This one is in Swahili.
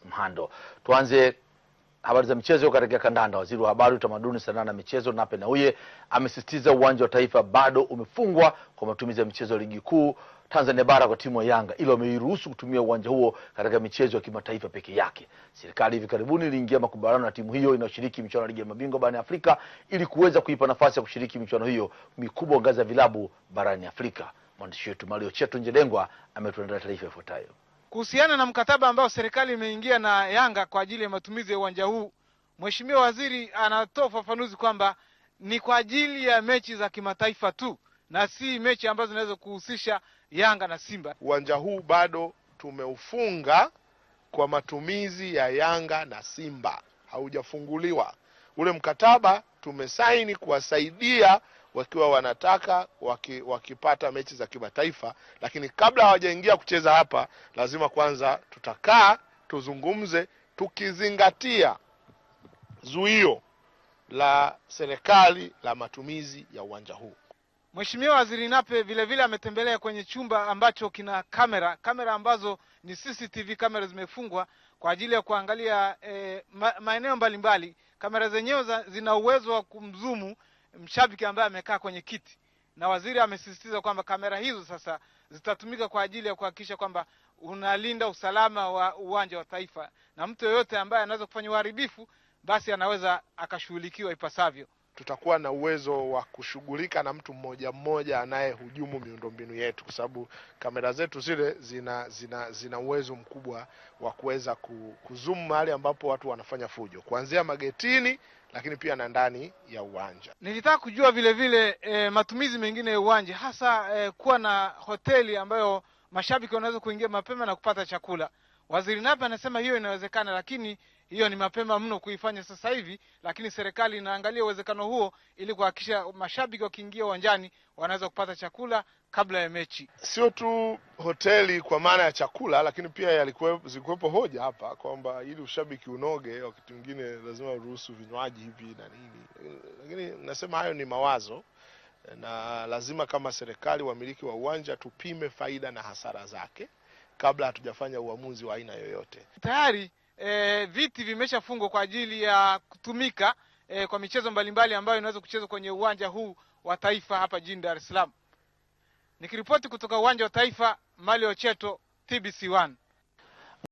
Mhando. Tuanze habari za michezo katika kandanda. Waziri wa Habari, Utamaduni, Sanaa na Michezo Nape Nnauye amesisitiza uwanja wa Taifa bado umefungwa kwa matumizi ya michezo ya Ligi Kuu Tanzania Bara kwa timu ya Yanga, ila wameiruhusu kutumia uwanja huo katika michezo ya kimataifa peke yake. Serikali hivi karibuni iliingia makubaliano na timu hiyo inayoshiriki michuano ya Ligi ya Mabingwa barani Afrika ili kuweza kuipa nafasi ya kushiriki michuano hiyo mikubwa ngazi ya vilabu barani Afrika. Mwandishi wetu Mario Chetu Njedengwa ametuandalia taarifa ifuatayo. Kuhusiana na mkataba ambao serikali imeingia na Yanga kwa ajili ya matumizi ya uwanja huu, Mheshimiwa Waziri anatoa ufafanuzi kwamba ni kwa ajili ya mechi za kimataifa tu na si mechi ambazo zinaweza kuhusisha Yanga na Simba. Uwanja huu bado tumeufunga kwa matumizi ya Yanga na Simba, haujafunguliwa. Ule mkataba tumesaini kuwasaidia wakiwa wanataka wakipata mechi za kimataifa, lakini kabla hawajaingia kucheza hapa lazima kwanza tutakaa tuzungumze, tukizingatia zuio la serikali la matumizi ya uwanja huu. Mheshimiwa Waziri Nape vile ametembelea kwenye chumba ambacho kina kamera ambazo ni CCTV kamera zimefungwa kwa ajili ya kuangalia maeneo mbalimbali. Kamera zenyewe zina uwezo wa kumzumu mshabiki ambaye amekaa kwenye kiti, na waziri amesisitiza kwamba kamera hizo sasa zitatumika kwa ajili ya kuhakikisha kwamba unalinda usalama wa uwanja wa Taifa, na mtu yeyote ambaye anaweza kufanya uharibifu basi anaweza akashughulikiwa ipasavyo. Tutakuwa na uwezo wa kushughulika na mtu mmoja anayehujumu miundombinu yetu, kwa sababu kamera zetu zile zina uwezo mkubwa wa kuweza kuzoom mahali ambapo watu wanafanya fujo, kuanzia magetini lakini pia na ndani ya uwanja. Nilitaka kujua vile matumizi mengine ya uwanja, hasa kuwa na hoteli ambayo mashabiki wanaweza kuingia mapema na kupata chakula. Waziri Nape anasema hiyo inawezekana, lakini hiyo ni mapema mno kuifanya sasa hivi, lakini serikali inaangalia uwezekano huo ili kuhakikisha mashabiki wakiingia uwanjani wanaweza kupata chakula kabla ya mechi. Sio tu hoteli kwa maana ya chakula, lakini pia zilikuwepo hoja hapa kwamba ili ushabiki unoge wakati mwingine lazima uruhusu vinywaji hivi na nini. Lakini nasema hayo ni mawazo, na lazima kama serikali, wamiliki wa uwanja, tupime faida na hasara zake kabla hatujafanya uamuzi wa aina yoyote. Tayari viti vimeshafungwa kwa ajili ya kutumika kwa michezo mbalimbali ambayo inaweza kuchezwa kwenye uwanja huu wa Taifa hapa jijini Dar es Salaam. Nikiripoti kutoka uwanja wa Taifa, Mario Cheto, TBC1.